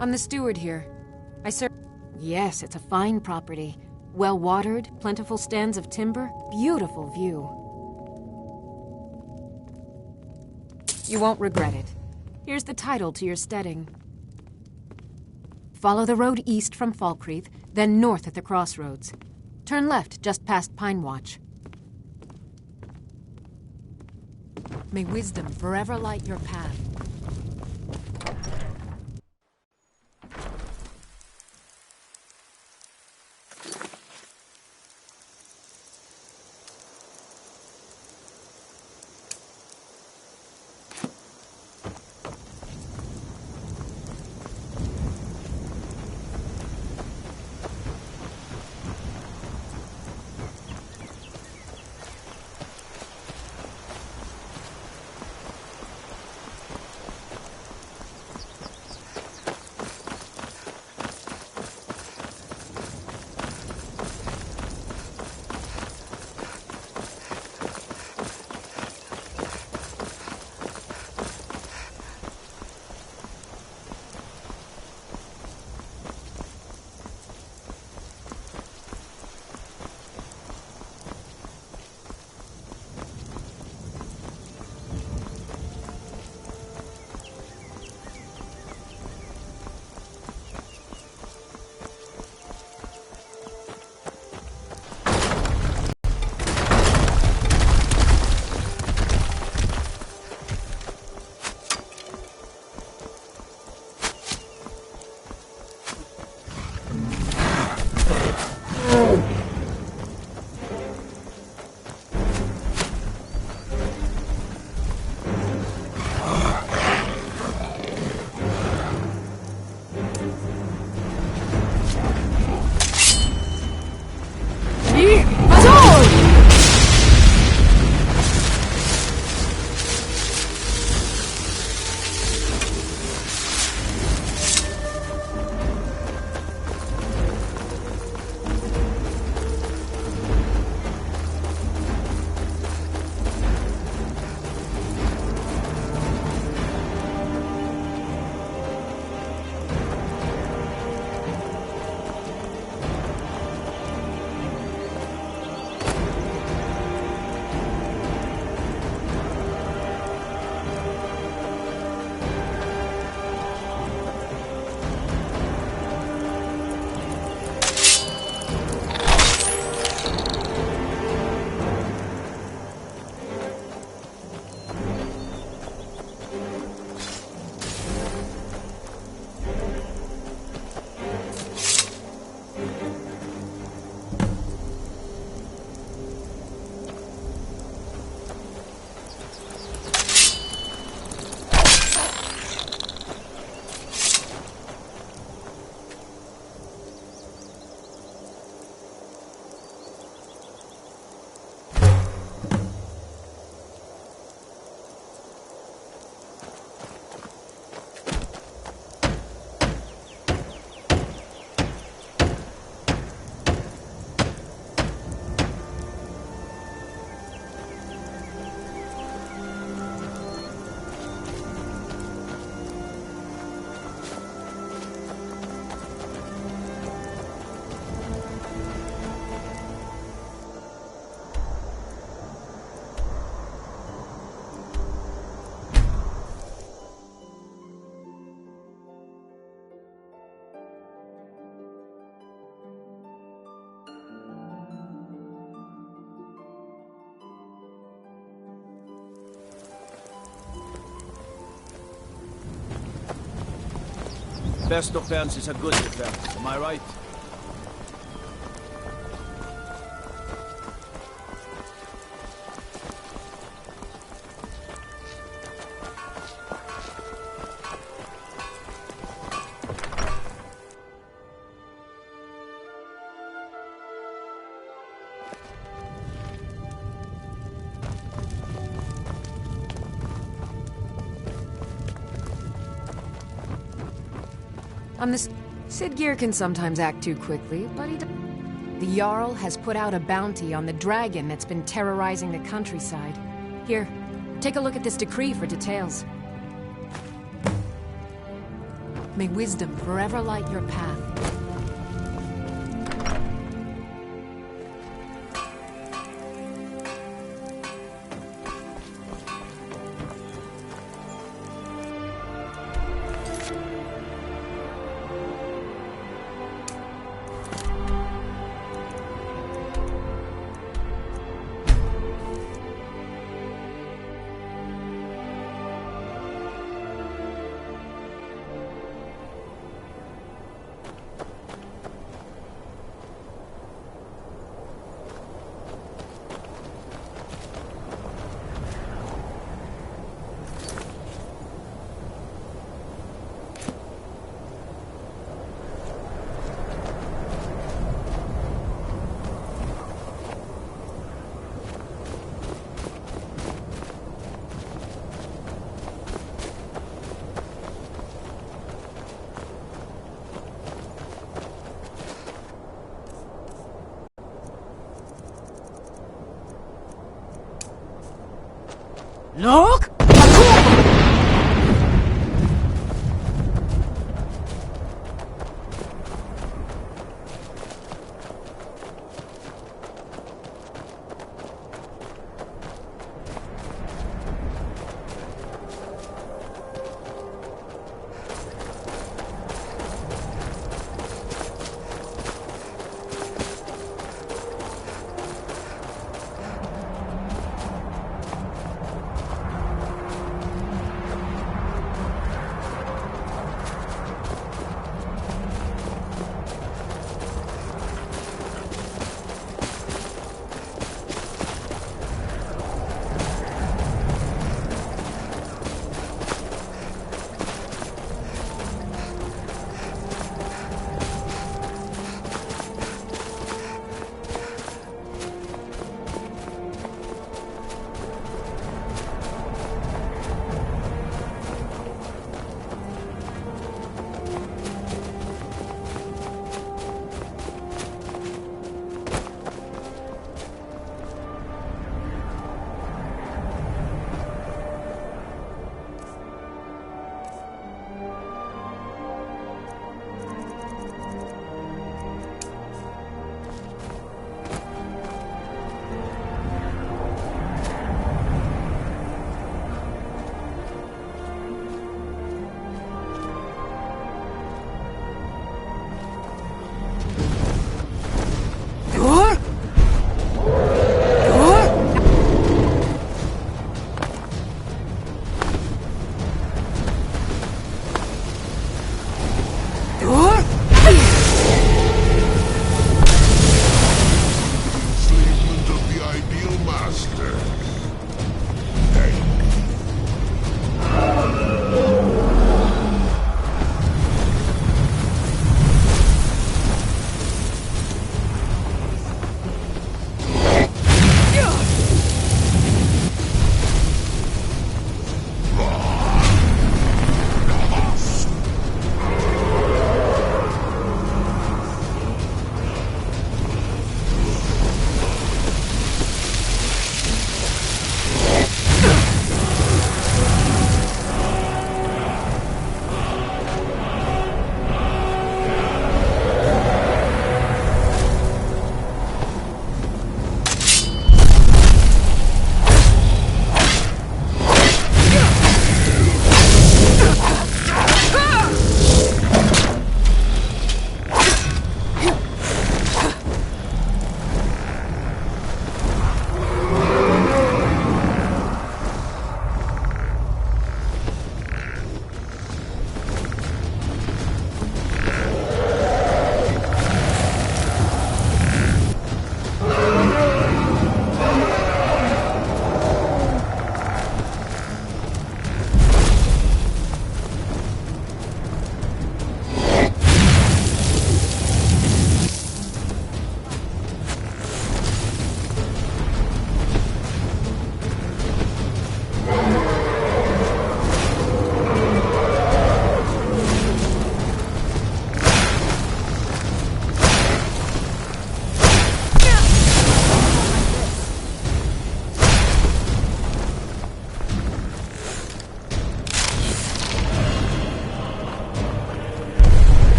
I'm the steward here. I serve... Yes, it's a fine property. Well-watered, plentiful stands of timber, beautiful view. You won't regret it. Here's the title to your steading. Follow the road east from Falkreath, then north at the crossroads. Turn left just past Pine Watch. May wisdom forever light your path. Best offense is a good defense, am I right? Sidgeir can sometimes act too quickly, but he does. The Jarl has put out a bounty on the dragon that's been terrorizing the countryside. Here, take a look at this decree for details. May wisdom forever light your path. Look!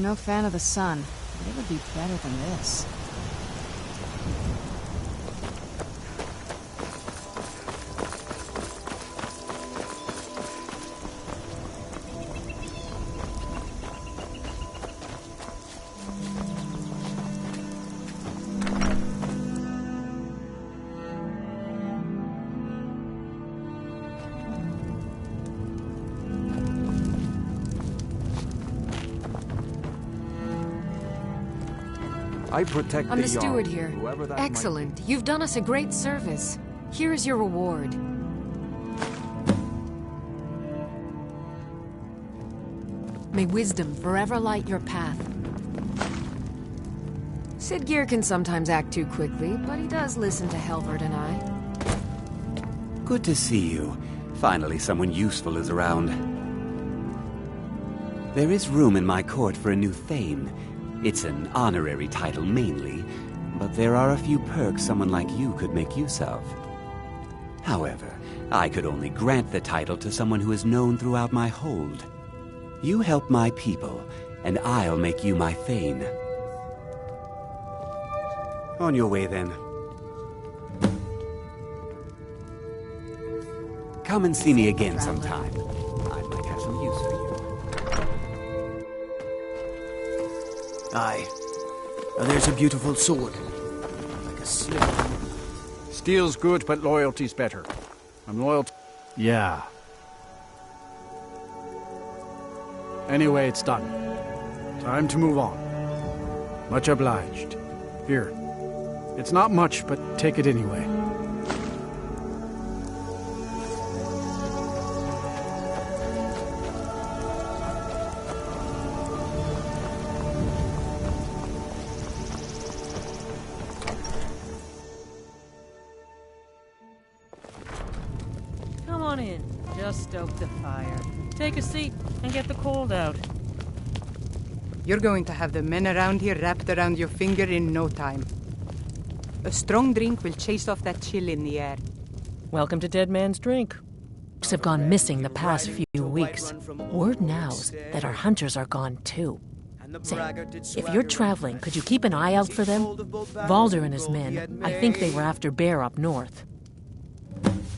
no fan of the sun, but it would be better than this. I protect I'm the Jarl, steward here. whoever that Excellent. You've done us a great service. Here is your reward. May wisdom forever light your path. Sidgeir can sometimes act too quickly, but he does listen to Helvard and I. Good to see you. Finally, someone useful is around. There is room in my court for a new Thane. It's an honorary title mainly, but there are a few perks someone like you could make use of. However, I could only grant the title to someone who is known throughout my hold. You help my people, and I'll make you my Thane. On your way, then. Come and see me again sometime. I might have some use for you. Aye. Now there's a beautiful sword. Like a slipper. Steel's good, but loyalty's better. I'm loyal to... Yeah. Anyway, it's done. Time to move on. Much obliged. Here. It's not much, but take it anyway. Come on in. Just stoke the fire. Take a seat and get the cold out. You're going to have the men around here wrapped around your finger in no time. A strong drink will chase off that chill in the air. Welcome to Dead Man's Drink. Have gone missing the past few weeks. Word now's that our hunters are gone too. Say, if you're traveling, could you keep an eye out for them? Valder and his men, I think they were after Bear up north.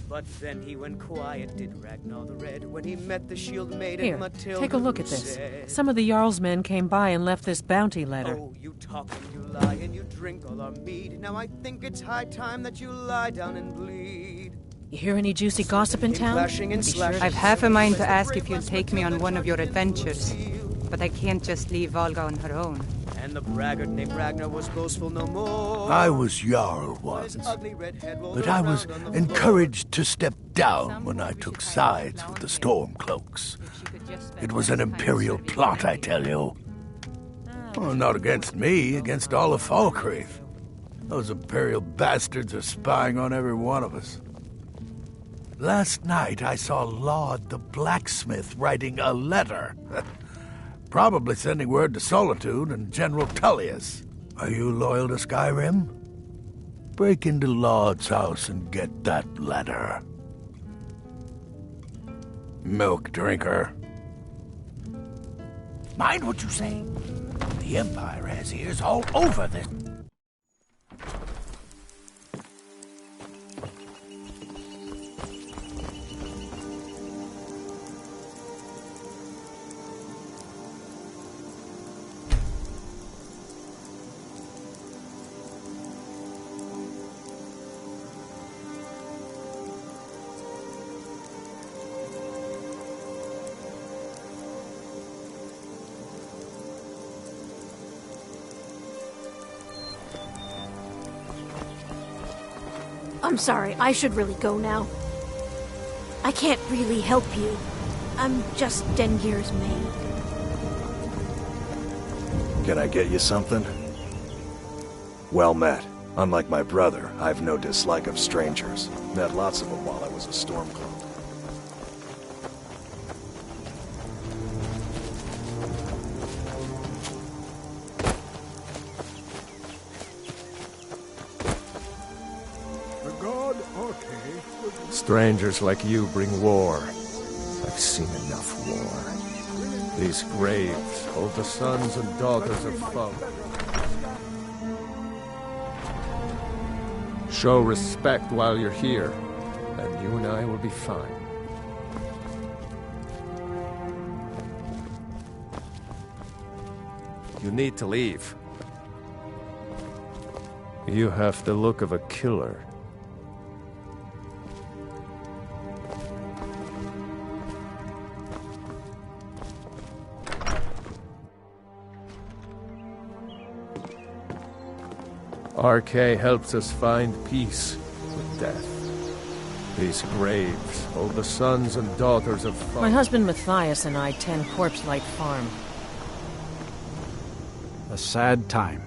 But then he went quiet, did Ragnar the Red, when he met the shield maiden Here, Matilda, take a look at who this. said, Some of the Jarl's men came by and left this bounty letter. "Oh, you talk and you lie and you drink all our mead. Now I think it's high time that you lie down and bleed." You hear any juicy gossip in town? Clashing and Be sure slashing. I've half a mind to ask if you'll take me on one of your adventures, but I can't just leave Valga on her own. And the braggart named Ragnar was boastful no more. I was Jarl once, but I was encouraged to step down when I took sides with the Stormcloaks. It was an imperial plot, I tell you. Well, not against me, against all of Falkreath. Those imperial bastards are spying on every one of us. Last night I saw Laud the blacksmith writing a letter. Probably sending word to Solitude and General Tullius. Are you loyal to Skyrim? Break into Laud's house and get that letter. Milk drinker. Mind what you say. The Empire has ears all over this. I'm sorry, I should really go now. I can't really help you. I'm just Dengir's maid. Can I get you something? Well met. Unlike my brother, I've no dislike of strangers. Met lots of them while I was a Stormcloak. Strangers like you bring war. I've seen enough war. These graves hold the sons and daughters of foe. Show respect while you're here, and you and I will be fine. You need to leave. You have the look of a killer. RK helps us find peace with death. These graves hold the sons and daughters of foe. My husband Matthias and I tend Corpse Light Farm. A sad time.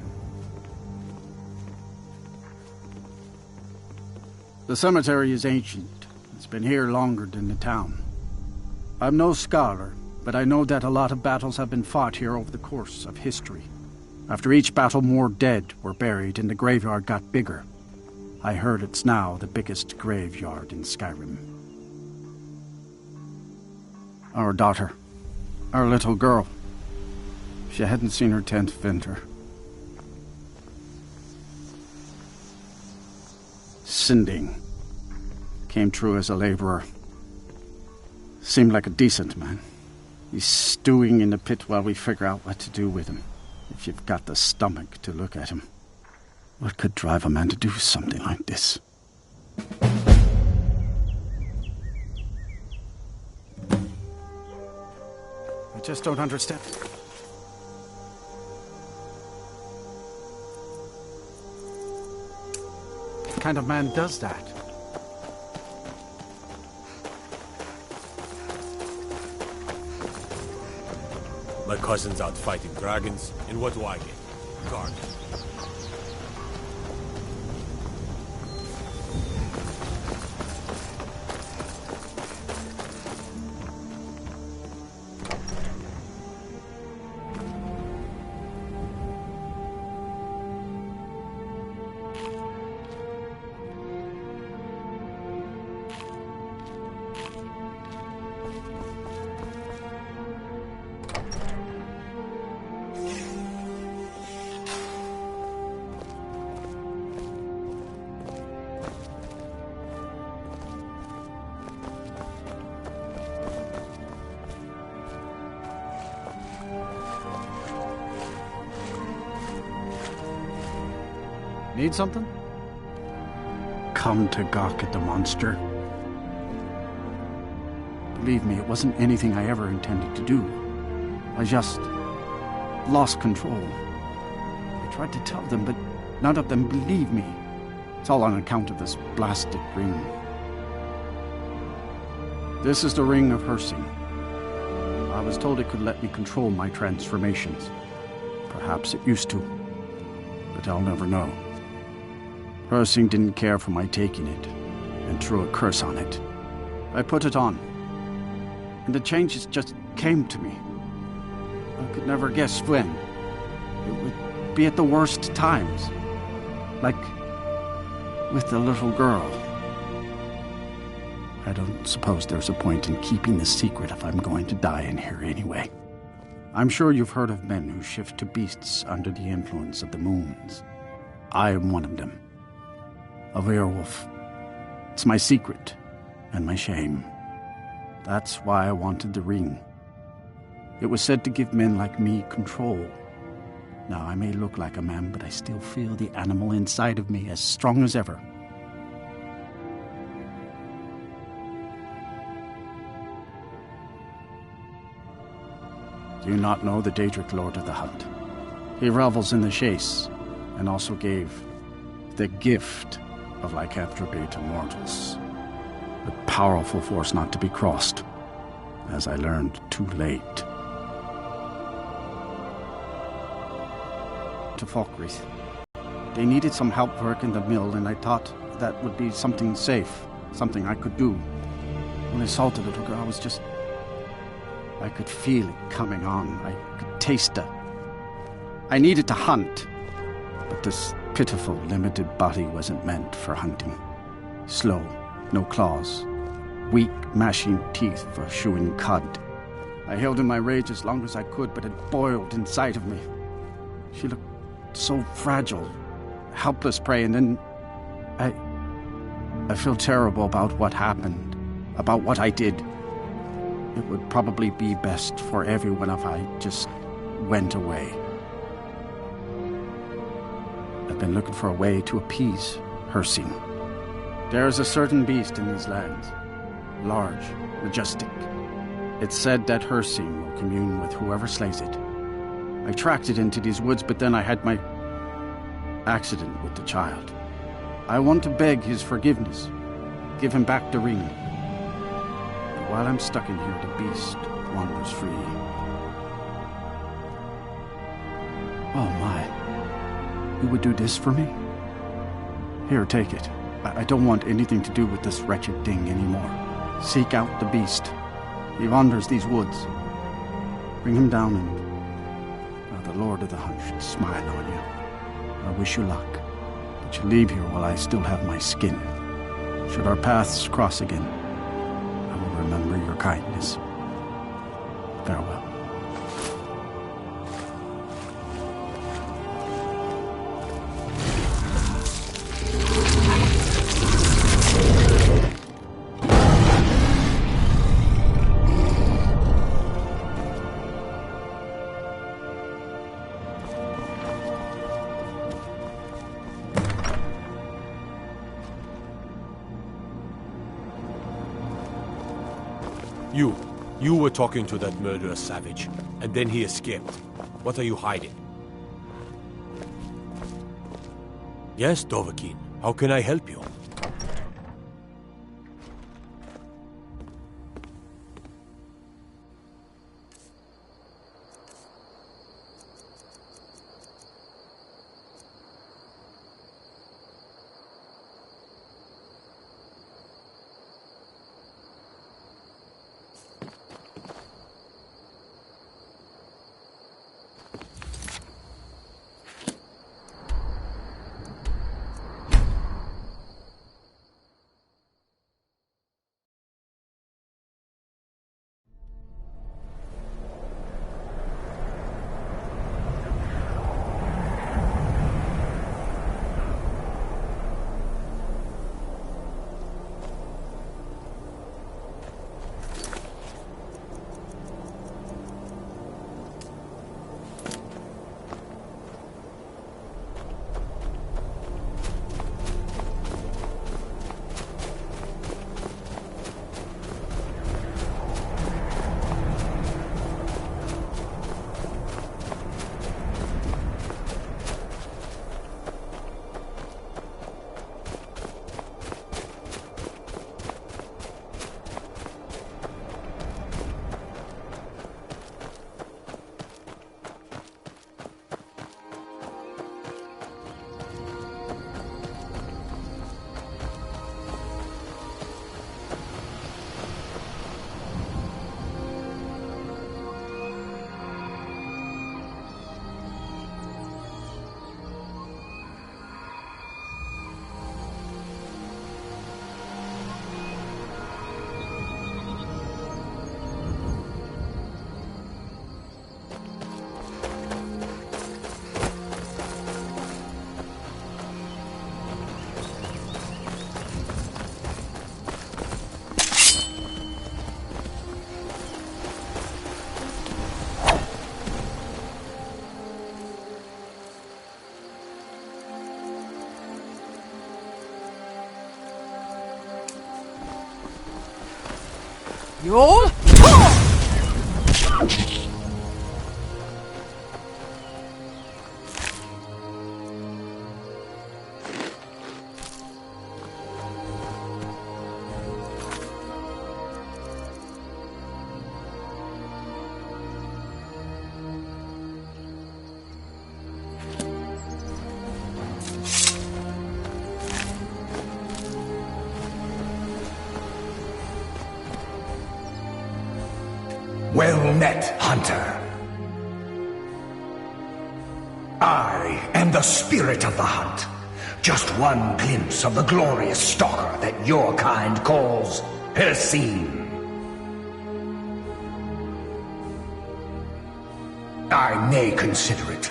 The cemetery is ancient. It's been here longer than the town. I'm no scholar, but I know that a lot of battles have been fought here over the course of history. After each battle, more dead were buried and the graveyard got bigger. I heard it's now the biggest graveyard in Skyrim. Our daughter, our little girl, she hadn't seen her 10th winter. Sinding came through as a laborer. Seemed like a decent man. He's stewing in the pit while we figure out what to do with him. If you've got the stomach to look at him. What could drive a man to do something like this? I just don't understand. What kind of man does that? My cousin's out fighting dragons, and what do I get? Guard. Need something? Come to gawk at the monster. Believe me, it wasn't anything I ever intended to do. I just lost control. I tried to tell them, but none of them believed me. It's all on account of this blasted ring. This is the Ring of Hersing. I was told it could let me control my transformations. Perhaps it used to, but I'll never know. Hersing didn't care for my taking it, and threw a curse on it. I put it on, and the changes just came to me. I could never guess when. It would be at the worst times, like with the little girl. I don't suppose there's a point in keeping the secret if I'm going to die in here anyway. I'm sure you've heard of men who shift to beasts under the influence of the moons. I am one of them. A werewolf. It's my secret and my shame. That's why I wanted the ring. It was said to give men like me control. Now, I may look like a man, but I still feel the animal inside of me as strong as ever. Do you not know the Daedric Lord of the Hunt? He revels in the chase, and also gave the gift of lycanthropy to mortals. A powerful force not to be crossed, as I learned too late. To Falkreath. They needed some help working the mill, and I thought that would be something safe, something I could do. When I saw the little girl, I could feel it coming on. I could taste it. I needed to hunt, but this pitiful, limited body wasn't meant for hunting. Slow, no claws, weak, mashing teeth for chewing cud. I held in my rage as long as I could, but it boiled inside of me. She looked so fragile, helpless prey, and then I feel terrible about what happened, about what I did. It would probably be best for everyone if I just went away. I've been looking for a way to appease Hersing. There is a certain beast in these lands, large, majestic. It's said that Hersing will commune with whoever slays it. I tracked it into these woods, but then I had my accident with the child. I want to beg his forgiveness, give him back the ring. But while I'm stuck in here, the beast wanders free. Oh my, you would do this for me? Here, take it. I don't want anything to do with this wretched thing anymore. Seek out the beast. He wanders these woods. Bring him down and the Lord of the Hunt should smile on you. I wish you luck, but you leave here while I still have my skin. Should our paths cross again, I will remember your kindness. Farewell. You were talking to that murderous savage, and then he escaped. What are you hiding? Yes, Dovahkiin. How can I help you? Yo! Well met, Hunter. I am the spirit of the hunt. Just one glimpse of the glorious stalker that your kind calls Hersing. I may consider it.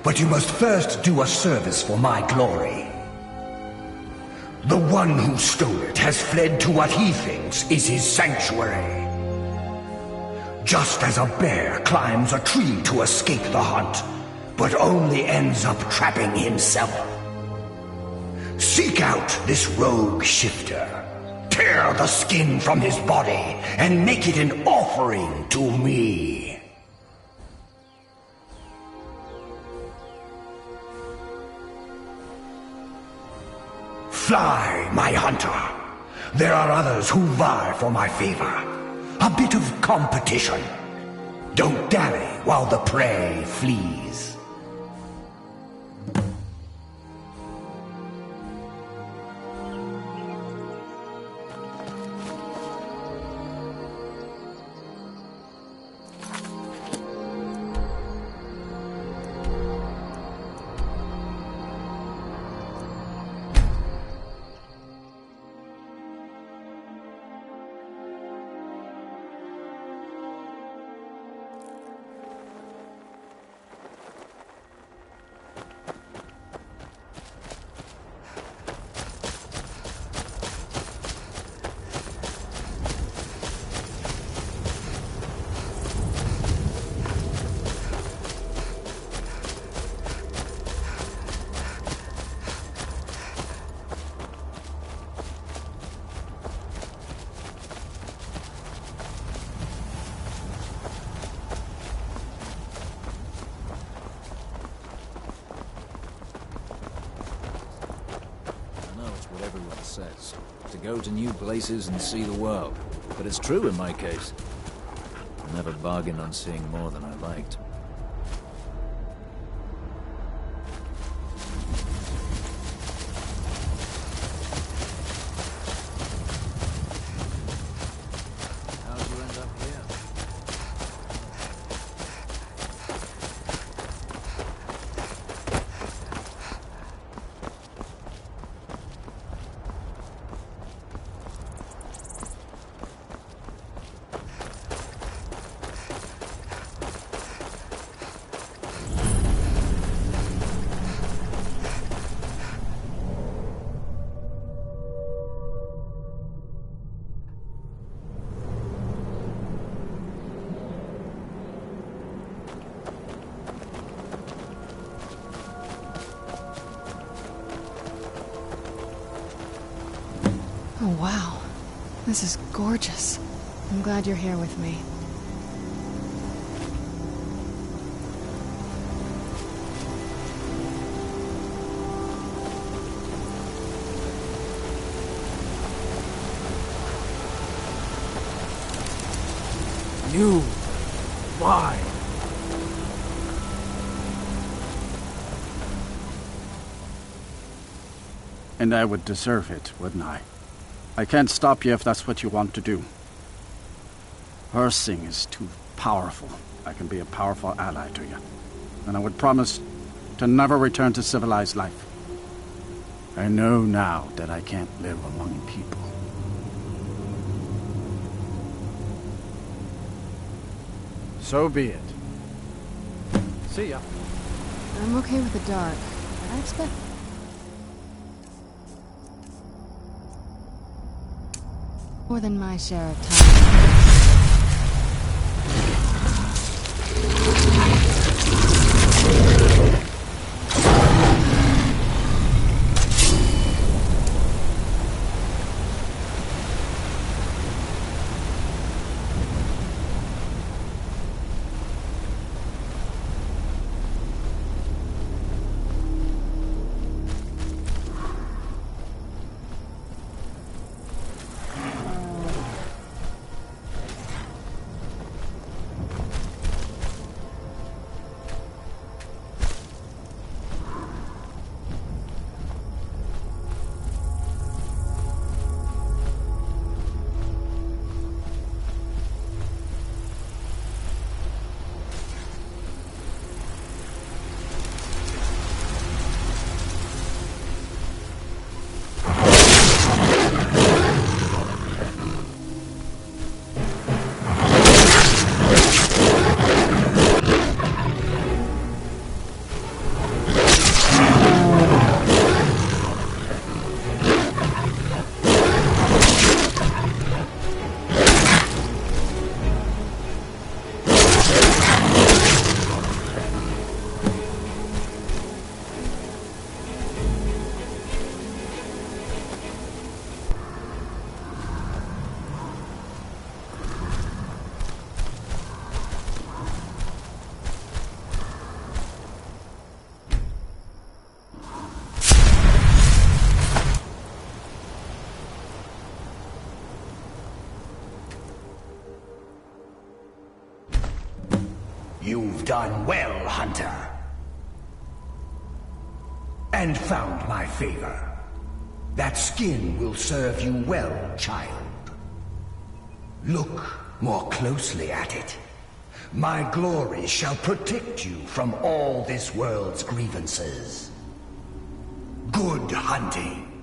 But you must first do a service for my glory. The one who stole it has fled to what he thinks is his sanctuary. Just as a bear climbs a tree to escape the hunt, but only ends up trapping himself. Seek out this rogue shifter. Tear the skin from his body and make it an offering to me. Fly, my hunter. There are others who vie for my favor. A bit of competition. Don't dally while the prey flees. Says to go to new places and see the world. But it's true in my case. I never bargained on seeing more than I liked. How'd you end up here? Oh, wow. This is gorgeous. I'm glad you're here with me. You. Why? And I would deserve it, wouldn't I? I can't stop you if that's what you want to do. Hersing is too powerful. I can be a powerful ally to you. And I would promise to never return to civilized life. I know now that I can't live among people. So be it. See ya. I'm okay with the dark, but I expect... more than my share of time. You've done well, Hunter. And found my favor. That skin will serve you well, child. Look more closely at it. My glory shall protect you from all this world's grievances. Good hunting.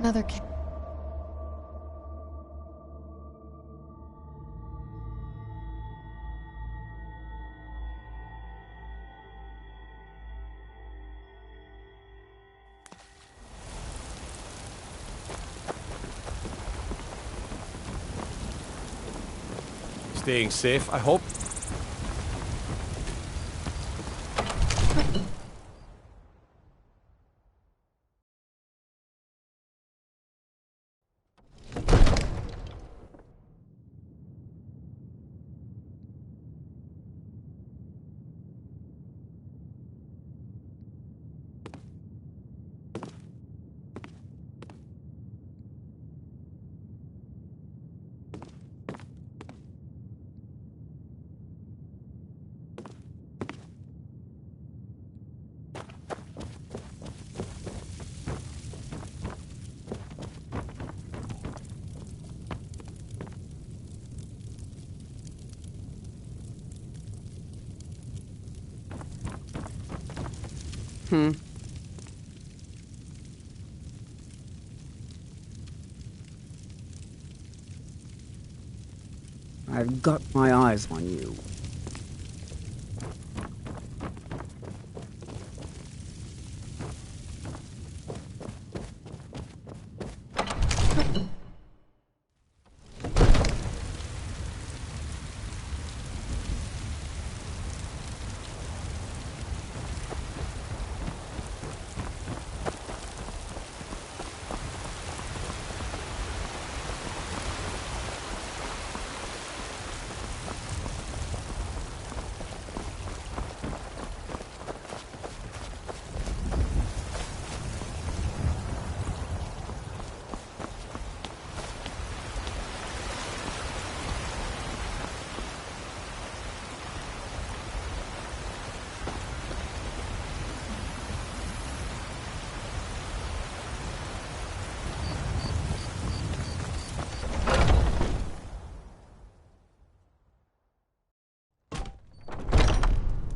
Another Staying safe, I hope. I've got my eyes on you.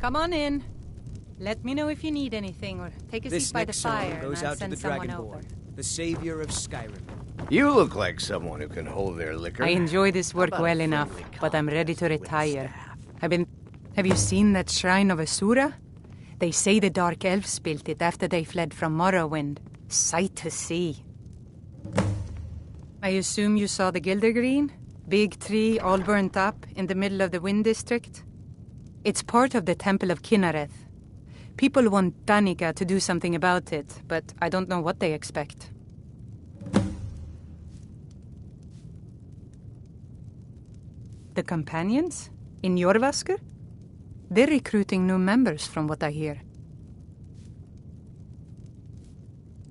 Come on in. Let me know if you need anything, or take a seat by the fire, and goes I'll out to send the someone Dragonborn, over. the savior of Skyrim. You look like someone who can hold their liquor. I enjoy this work well enough, but I'm ready to retire. Have you seen that shrine of Asura? They say the Dark Elves built it after they fled from Morrowind. Sight to see. I assume you saw the Gildergreen? Big tree all burnt up in the middle of the Wind District? It's part of the Temple of Kinnereth. People want Danica to do something about it, but I don't know what they expect. The companions? In Jorvasker? They're recruiting new members from what I hear.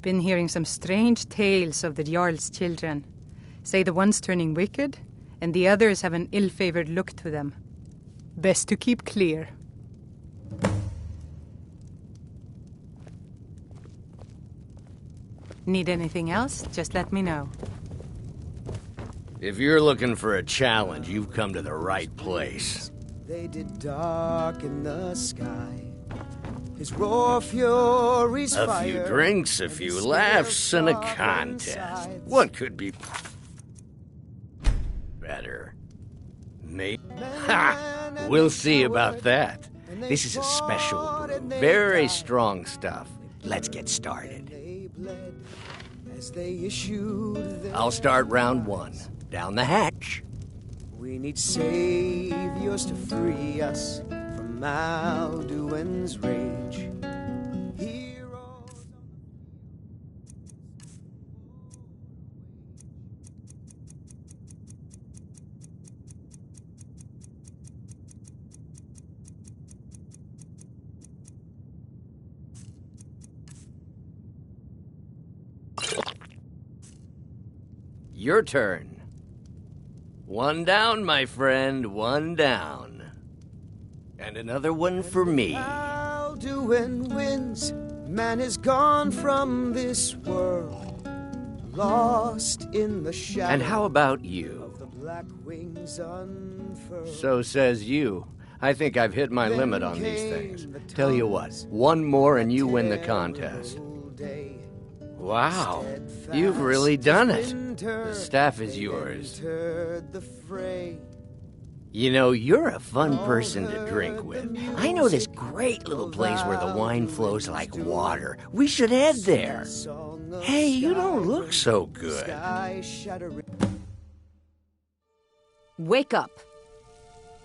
Been hearing some strange tales of the Jarl's children. Say the one's turning wicked, and the others have an ill-favored look to them. Best to keep clear. Need anything else? Just let me know. If you're looking for a challenge, you've come to the right place. They did darken the sky. His raw fury's A fire. few drinks, a few laughs, and a contest. What could be better? Maybe. Ha! We'll see about that. This is a special brew. Very strong stuff. Let's get started. As they issued I'll start round one. Down the hatch. We need saviors to free us from Alduin's rage. Your turn. One down, my friend, one down. And another one for me. Alduin wins. Man is gone from this world, lost in the shadow. And how about you? Of the black wings unfurled. So says you. I think I've hit my limit on these things. Tell you what, one more and you win the contest. Wow, you've really done it. The staff is yours. You know, you're a fun person to drink with. I know this great little place where the wine flows like water. We should head there. Hey, you don't look so good. Wake up.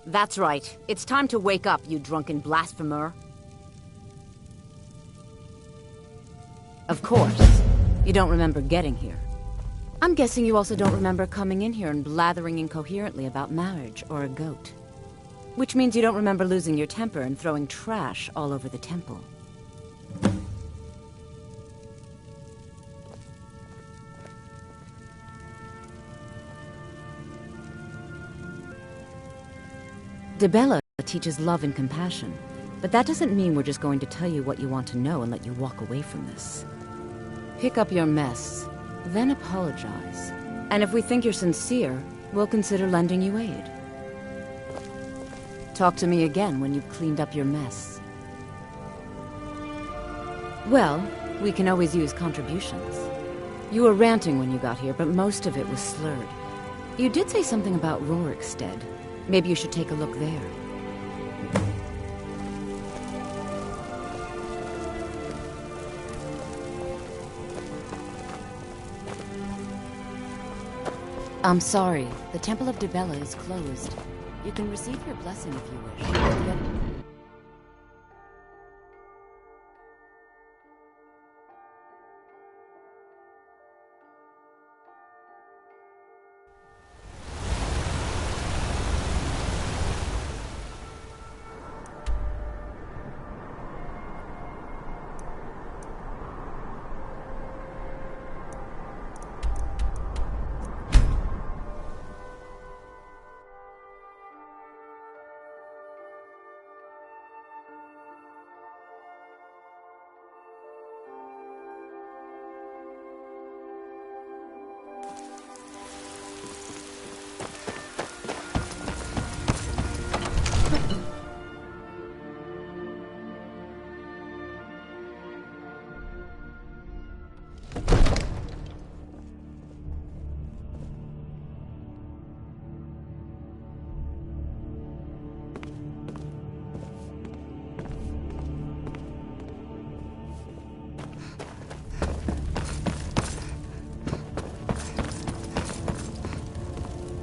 That's right. It's time to wake up, you drunken blasphemer. Of course. You don't remember getting here. I'm guessing you also don't remember coming in here and blathering incoherently about marriage or a goat. Which means you don't remember losing your temper and throwing trash all over the temple. Dibella teaches love and compassion, but that doesn't mean we're just going to tell you what you want to know and let you walk away from this. Pick up your mess, then apologize. And if we think you're sincere, we'll consider lending you aid. Talk to me again when you've cleaned up your mess. Well, we can always use contributions. You were ranting when you got here, but most of it was slurred. You did say something about Rorikstead. Maybe you should take a look there. I'm sorry. The Temple of Dibella is closed. You can receive your blessing if you wish.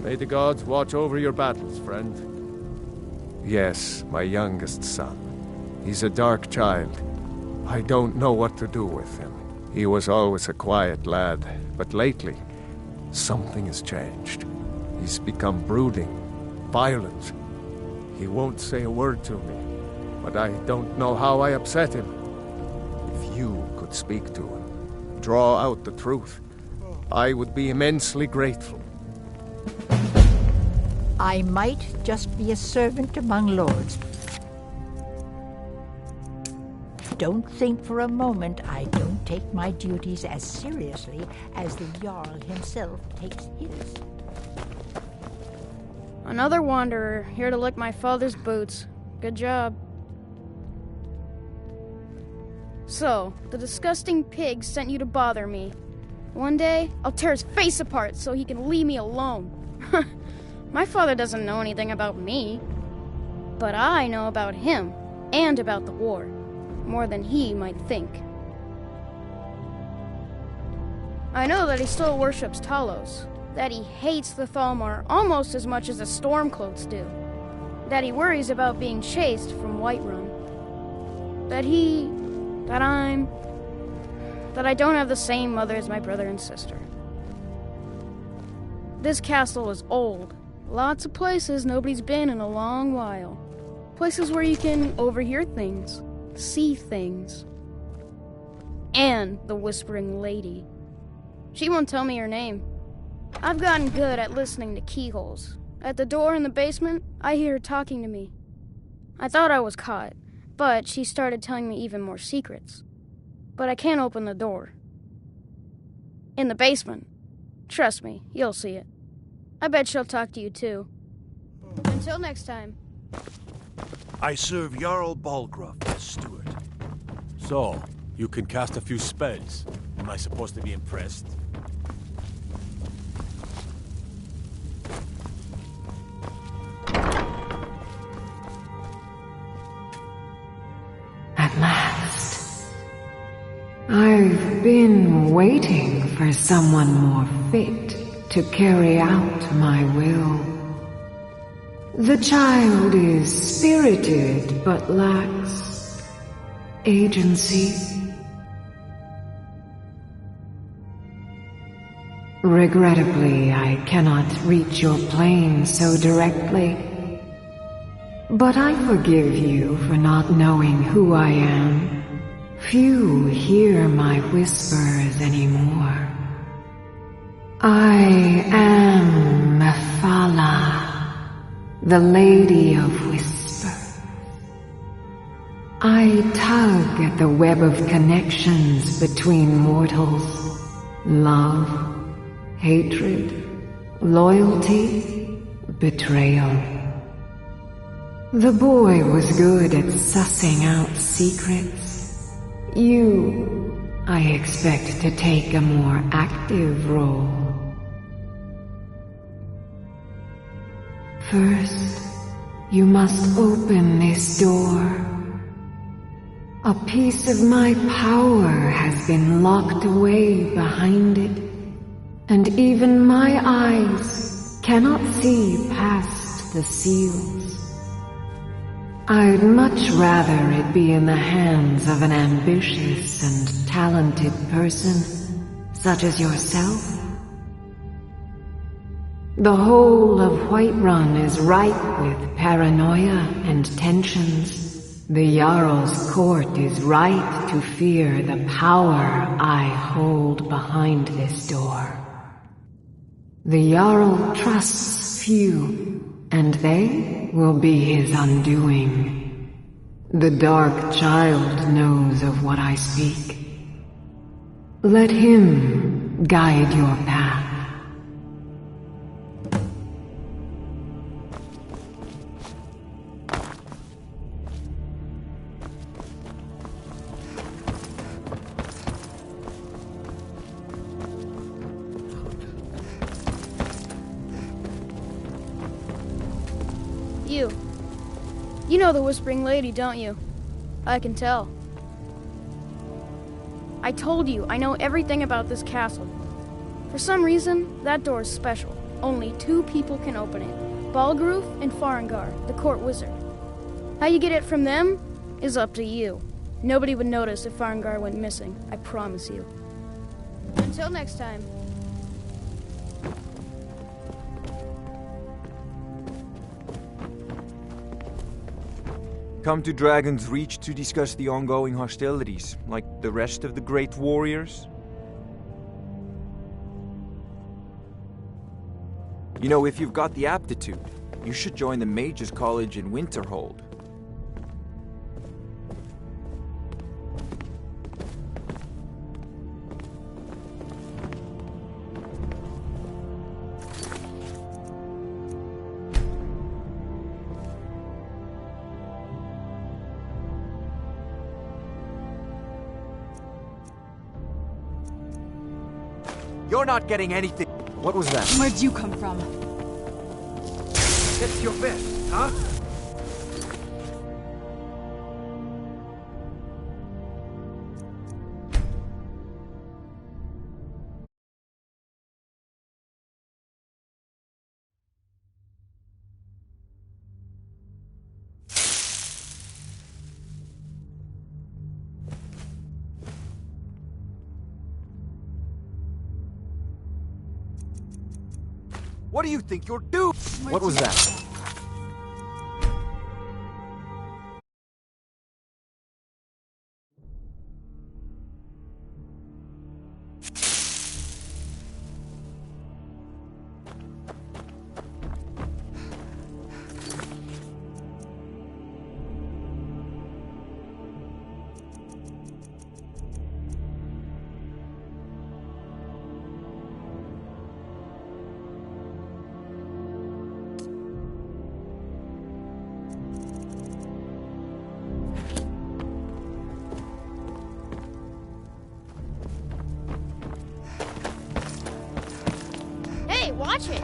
May the gods watch over your battles, friend. Yes, my youngest son. He's a dark child. I don't know what to do with him. He was always a quiet lad, but lately, something has changed. He's become brooding, violent. He won't say a word to me, but I don't know how I upset him. If you could speak to him, draw out the truth, I would be immensely grateful. I might just be a servant among lords. Don't think for a moment I don't take my duties as seriously as the Jarl himself takes his. Another wanderer, here to lick my father's boots. Good job. So, the disgusting pig sent you to bother me. One day, I'll tear his face apart so he can leave me alone. My father doesn't know anything about me. But I know about him, and about the war. More than he might think. I know that he still worships Talos, that he hates the Thalmor almost as much as the Stormcloaks do, that he worries about being chased from Whiterun, that I don't have the same mother as my brother and sister. This castle is old, lots of places nobody's been in a long while, places where you can overhear things, see things. And the Whispering Lady. She won't tell me her name. I've gotten good at listening to keyholes. At the door in the basement, I hear her talking to me. I thought I was caught, but she started telling me even more secrets. But I can't open the door. In the basement. Trust me, you'll see it. I bet she'll talk to you too. Until next time. I serve Jarl Balgruuf as steward. So, you can cast a few spells. Am I supposed to be impressed? At last. I've been waiting for someone more fit to carry out my will. The child is spirited but lacks agency. Regrettably, I cannot reach your plane so directly. But I forgive you for not knowing who I am. Few hear my whispers anymore. I am Mephala, the Lady of Whisper. I tug at the web of connections between mortals. Love, hatred, loyalty, betrayal. The boy was good at sussing out secrets. You, I expect to take a more active role. First, you must open this door. A piece of my power has been locked away behind it, and even my eyes cannot see past the seals. I'd much rather it be in the hands of an ambitious and talented person, such as yourself. The whole of Whiterun is ripe with paranoia and tensions. The Jarl's court is right to fear the power I hold behind this door. The Jarl trusts few, and they will be his undoing. The dark child knows of what I speak. Let him guide your path. You know the Whispering Lady, don't you? I can tell. I told you, I know everything about this castle. For some reason, that door is special. Only 2 people can open it. Balgruuf and Farengar, the court wizard. How you get it from them? is up to you. Nobody would notice if Farngar went missing, I promise you. Until next time. Come to Dragon's Reach to discuss the ongoing hostilities, like the rest of the great warriors? You know, if you've got the aptitude, you should join the Mages College in Winterhold. You're not getting anything. What was that? Where'd you come from? It's your fist, huh? What do you think you're doing? What was that? Hey, watch it!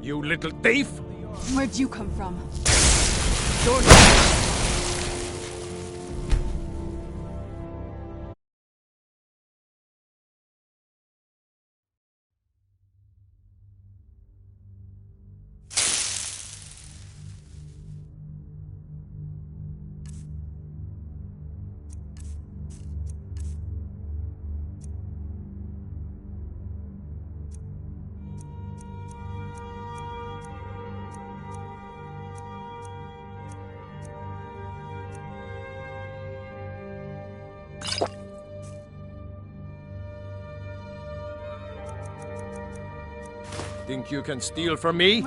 You little thief! Where'd you come from? Think you can steal from me?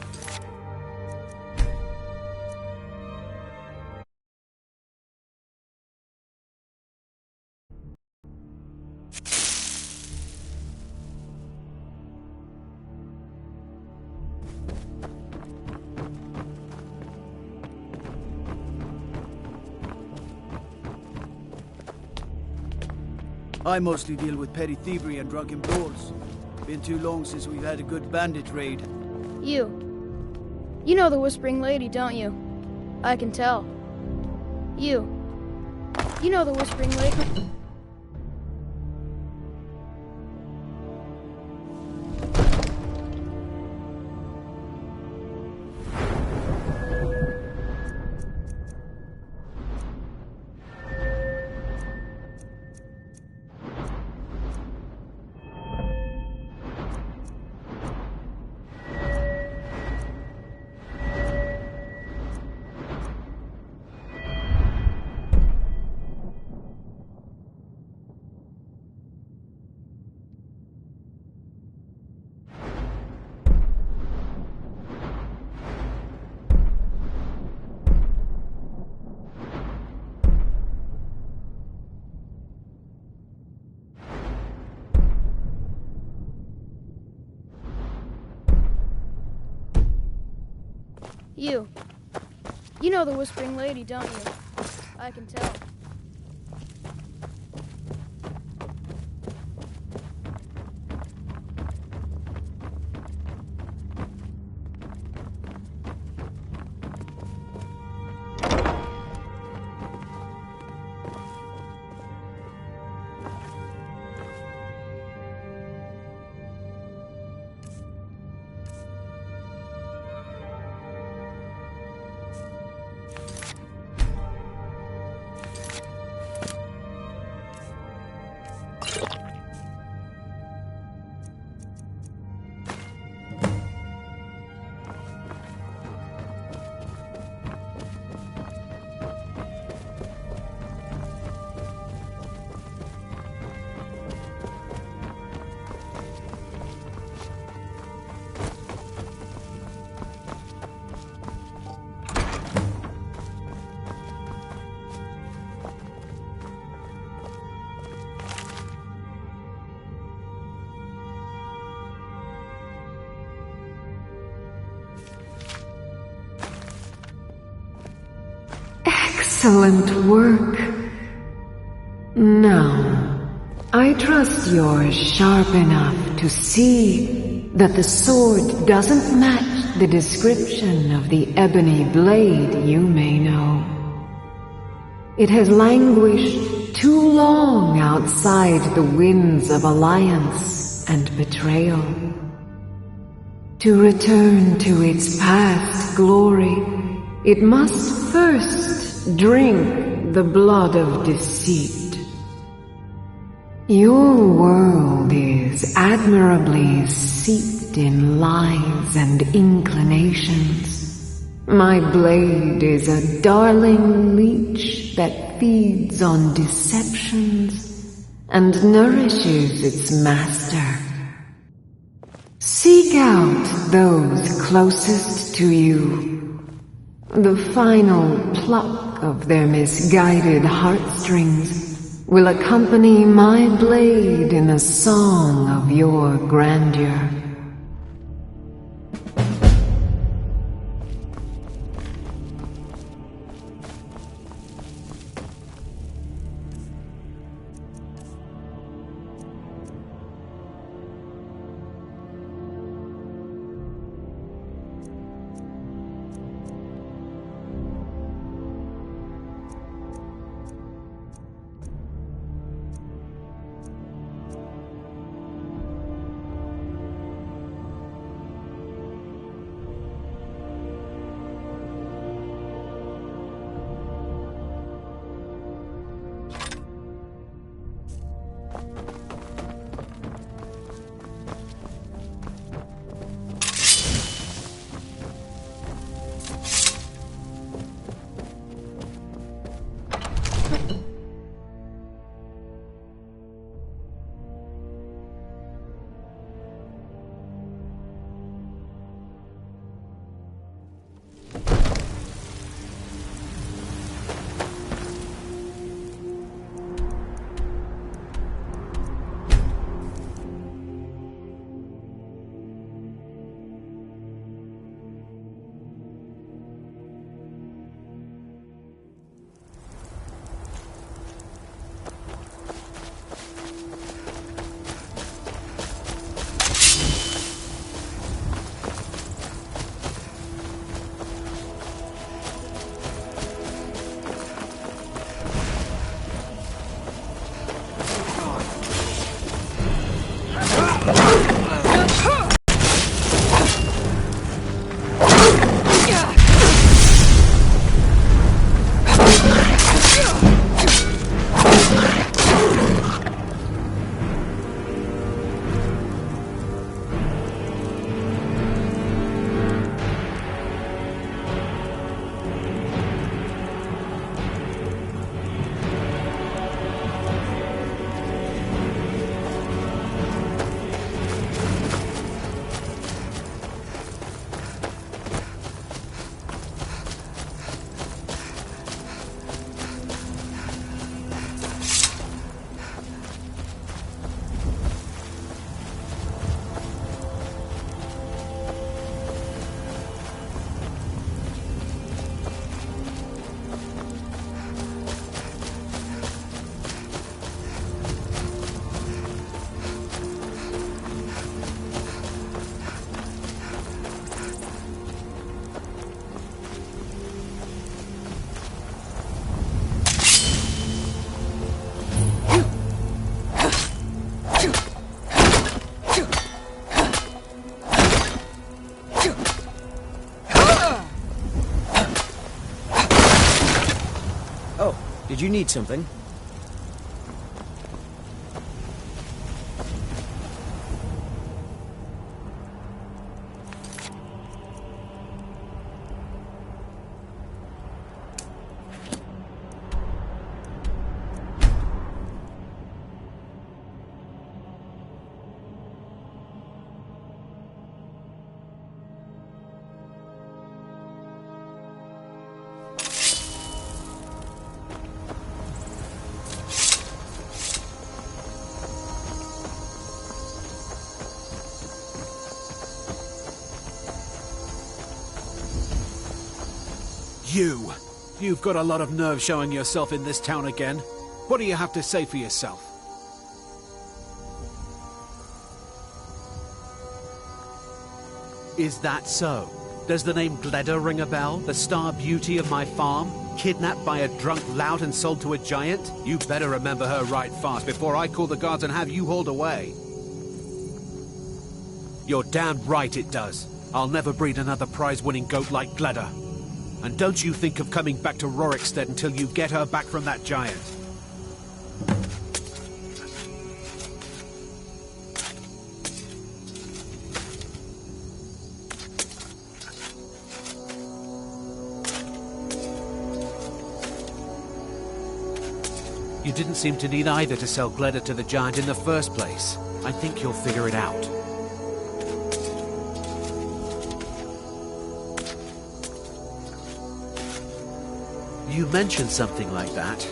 I mostly deal with petty thievery and drunken brawls. Been too long since we've had a good bandit raid. You know the Whispering Lady, don't you? I can tell. You know the Whispering Lady. You. You know the Whispering Lady, don't you? I can tell. Excellent work. Now, I trust you're sharp enough to see that the sword doesn't match the description of the ebony blade you may know. It has languished too long outside the winds of alliance and betrayal. To return to its past glory, it must first drink the blood of deceit. Your world is admirably steeped in lies and inclinations. My blade is a darling leech that feeds on deceptions and nourishes its master. Seek out those closest to you. The final pluck of their misguided heartstrings will accompany my blade in the song of your grandeur. Oh, did you need something? You've got a lot of nerve showing yourself in this town again. What do you have to say for yourself? Is that so? Does the name Gleda ring a bell? The star beauty of my farm? Kidnapped by a drunk lout and sold to a giant? You better remember her right fast before I call the guards and have you hauled away. You're damn right it does. I'll never breed another prize-winning goat like Gleda. And don't you think of coming back to Rorikstead until you get her back from that giant. You didn't seem to need either to sell Gleda to the giant in the first place. I think you'll figure it out. You mentioned something like that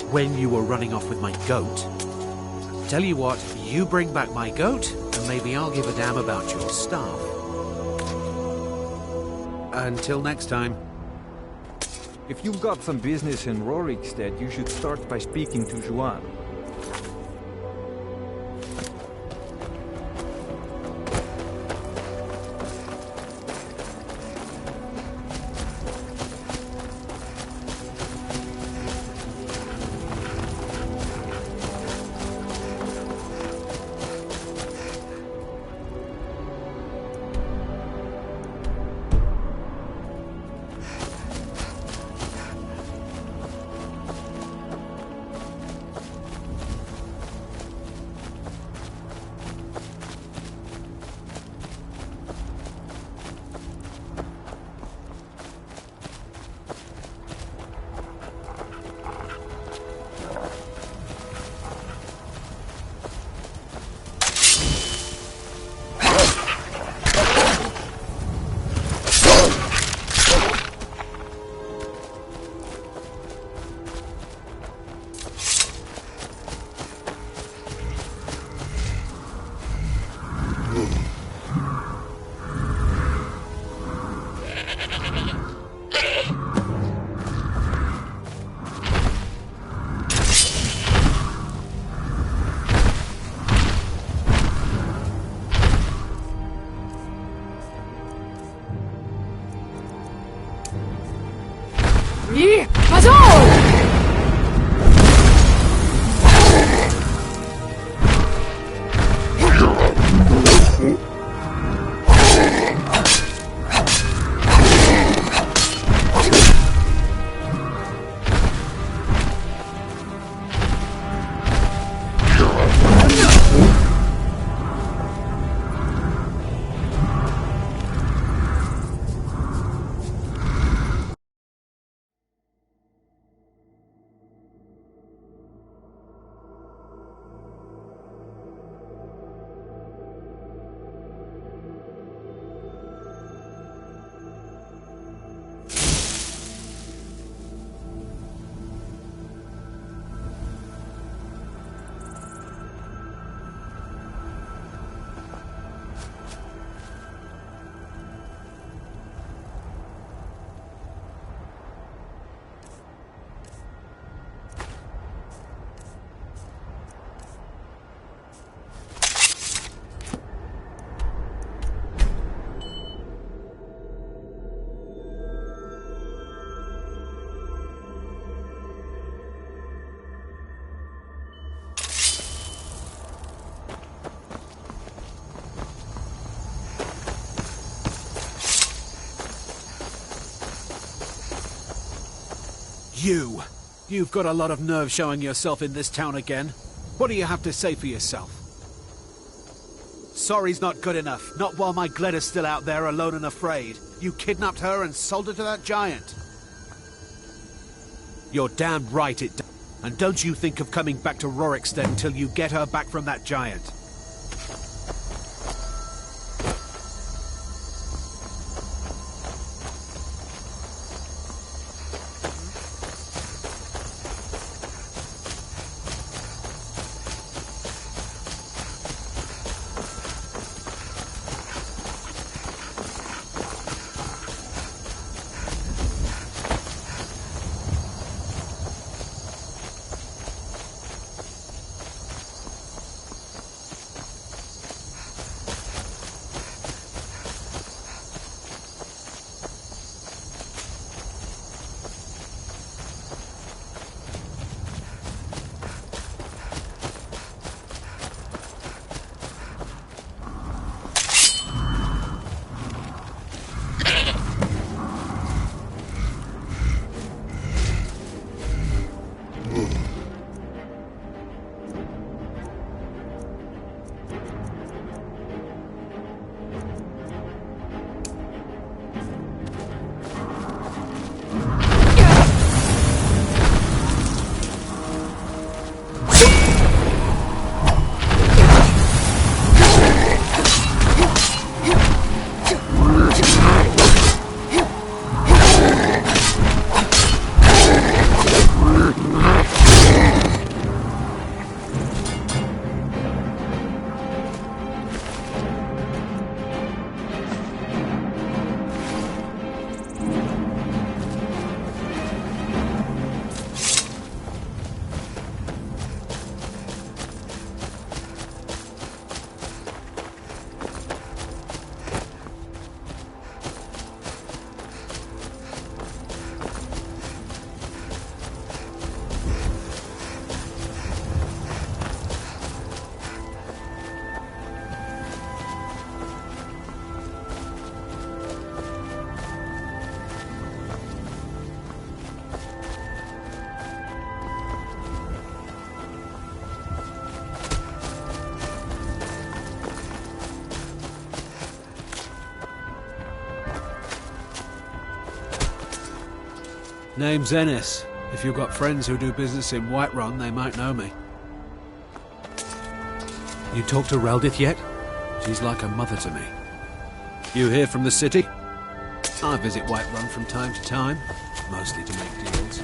when you were running off with my goat. Tell you what, you bring back my goat, and maybe I'll give a damn about your staff. Until next time. If you've got some business in Rorikstead, you should start by speaking to Juan. You! You've got a lot of nerve showing yourself in this town again. What do you have to say for yourself? Sorry's not good enough. Not while my Gleda's still out there alone and afraid. You kidnapped her and sold her to that giant. You're damn right it does. And don't you think of coming back to Rorikstead until you get her back from that giant. Name's Ennis. If you've got friends who do business in Whiterun, they might know me. You talked to Reldith yet? She's like a mother to me. You hear from the city? I visit Whiterun from time to time, mostly to make deals.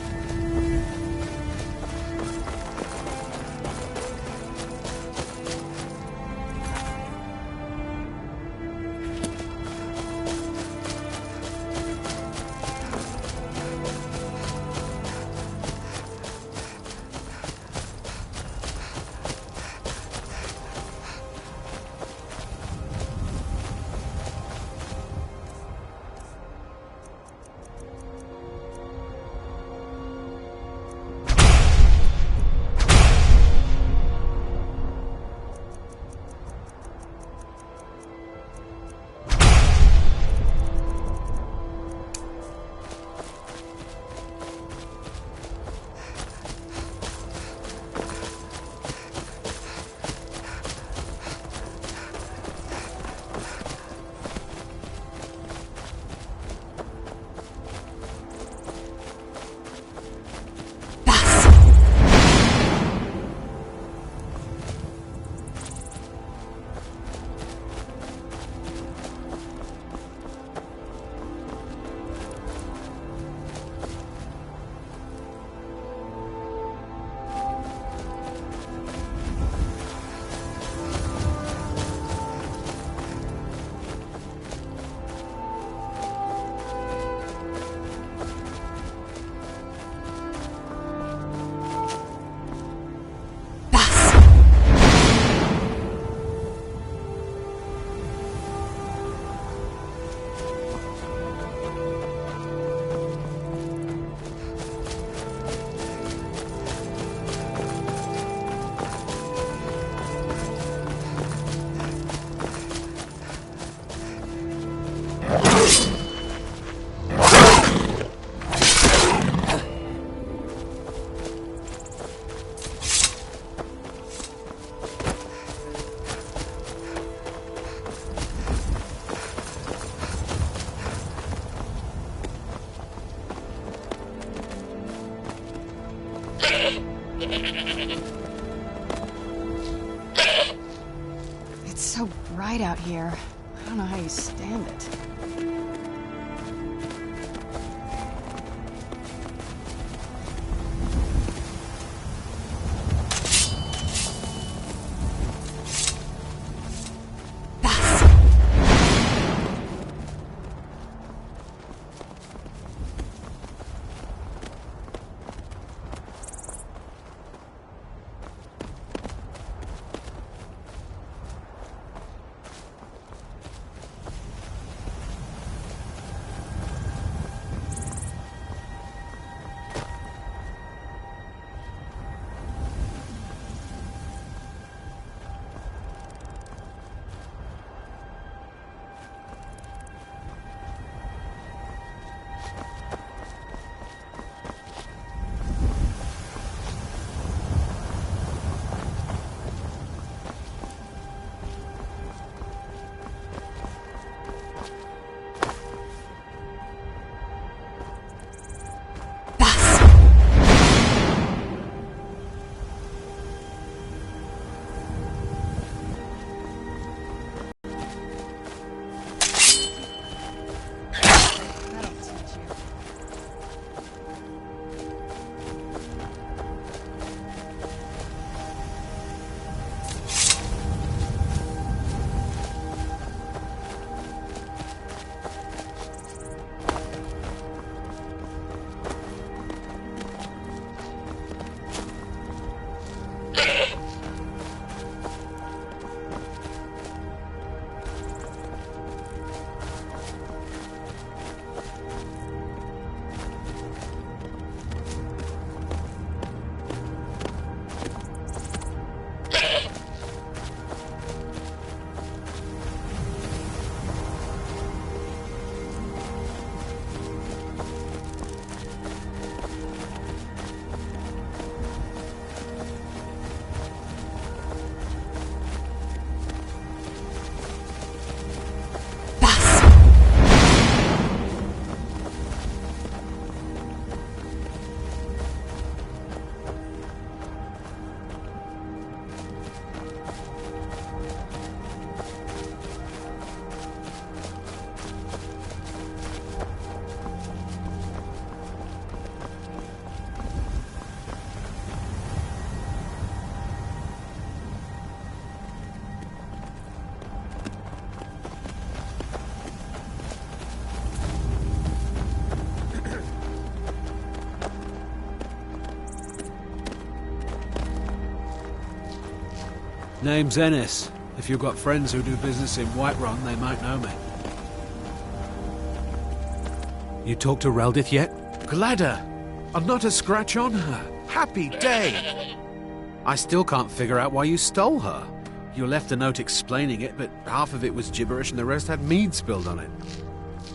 It's so bright out here. I don't know how you stand it. Name's Ennis. If you've got friends who do business in Whiterun, they might know me. You talked to Reldith yet? Gladder! And not a scratch on her. Happy day! I still can't figure out why you stole her. You left a note explaining it, but half of it was gibberish and the rest had mead spilled on it.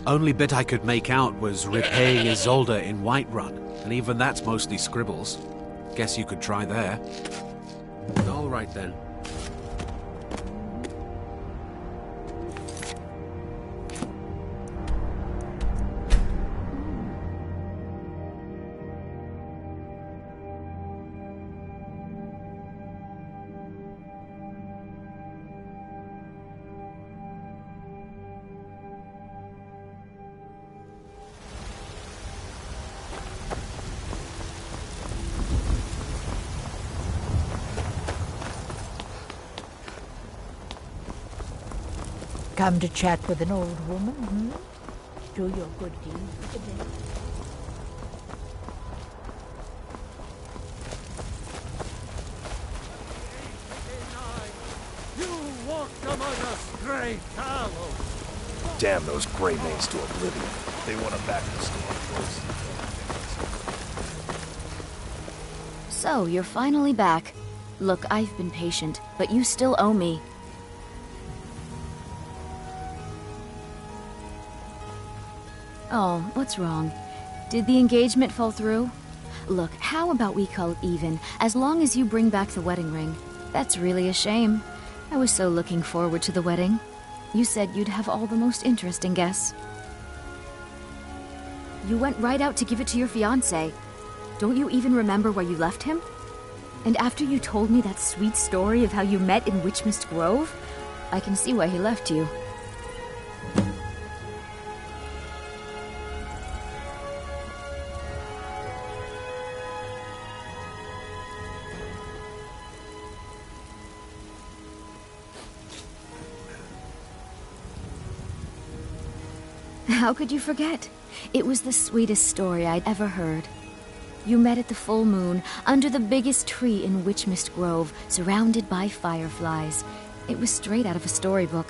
Only bit I could make out was repaying Isolde in Whiterun, and even that's mostly scribbles. Guess you could try there. All right then. Come to chat with an old woman, hmm? Do your good deeds for the day. You walked among us, Grey Carlo! Damn those Grey Manes to oblivion. They want to back the storm close. So, you're finally back. Look, I've been patient, but you still owe me. Oh, what's wrong? Did the engagement fall through? Look, how about we call it even, as long as you bring back the wedding ring? That's really a shame. I was so looking forward to the wedding. You said you'd have all the most interesting guests. You went right out to give it to your fiancé. Don't you even remember where you left him? And after you told me that sweet story of how you met in Witchmist Grove, I can see why he left you. How could you forget? It was the sweetest story I'd ever heard. You met at the full moon, under the biggest tree in Witchmist Grove, surrounded by fireflies. It was straight out of a storybook.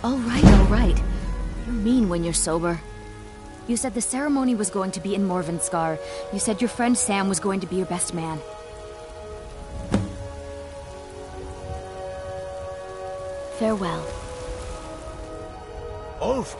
All right. You're mean when you're sober. You said the ceremony was going to be in Morvenskar. You said your friend Sam was going to be your best man. Farewell. Ulf!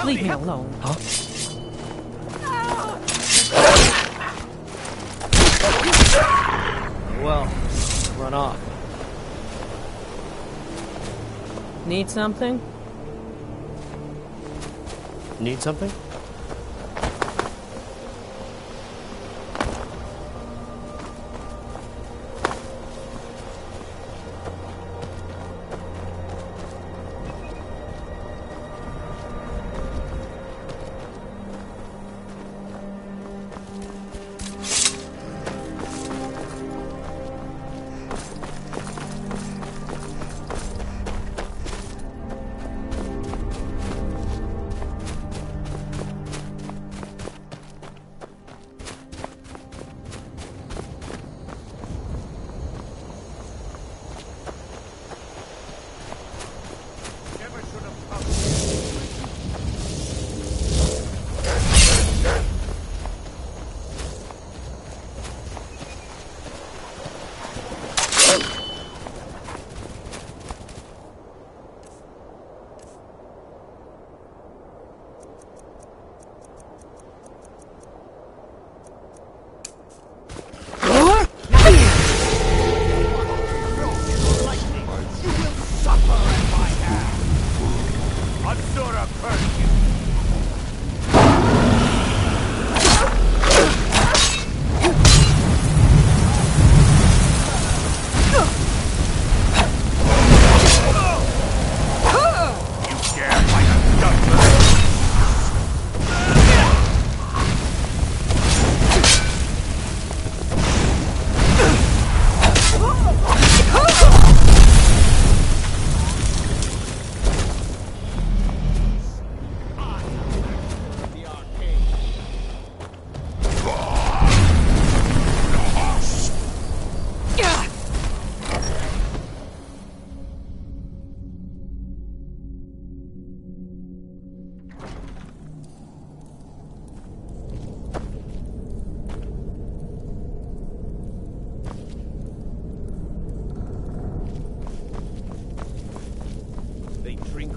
Leave me alone. Huh? Well, run off. Need something? Need something?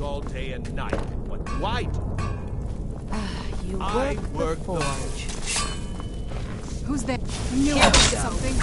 All day and night. But why? You I work the forge. Who's there? I knew Here I we heard go. something.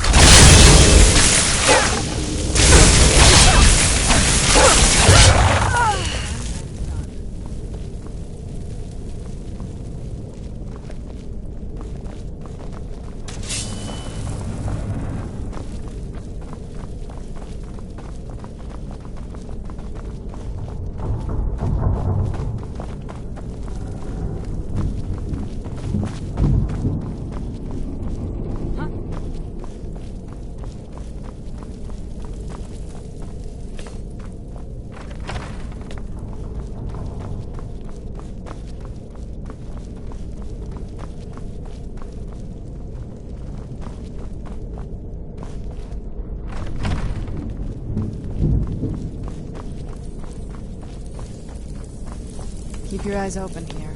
your eyes open here.